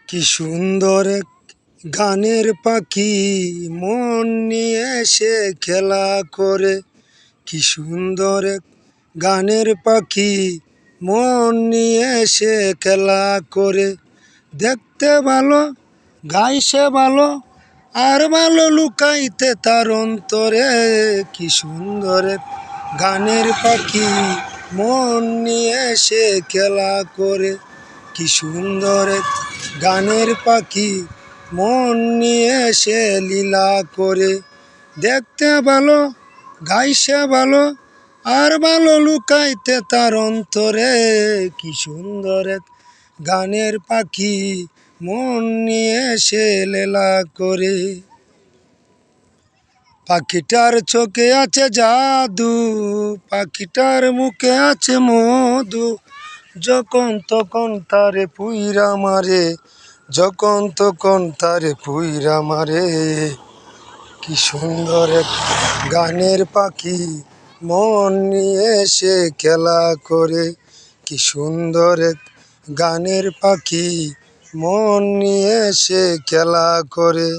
কি সুন্দর এক গানের পাখি, মন নিয়ে সে খেলা করে। কি সুন্দর এক গানের পাখি, মন নিয়ে সে খেলা করে। দেখতে ভালো, গাইছে ভালো, আর ভালো লুকাইতে তার অন্তরে। কি সুন্দর এক গানের পাখি, মন নিয়ে সে খেলা করে। কি সুন্দর এক গানের পাখি, মন নিয়ে সে লীলা করে। দেখতে ভালো, গাইছে ভালো, আর ভালো লুকাইতে তার অন্তরে। কি সুন্দর এক গানের পাখি, মন নিয়ে সে লীলা করে। পাখিটার চোখে আছে জাদু, পাখিটার মুখে আছে মধু। যখন তখন তারে পুইরা মারে, যখন তখন তারে পুইরা মারে। কি সুন্দর এক গানের পাখি, মন নিয়ে সে খেলা করে। কি সুন্দর এক গানের পাখি, মন নিয়ে সে খেলা করে।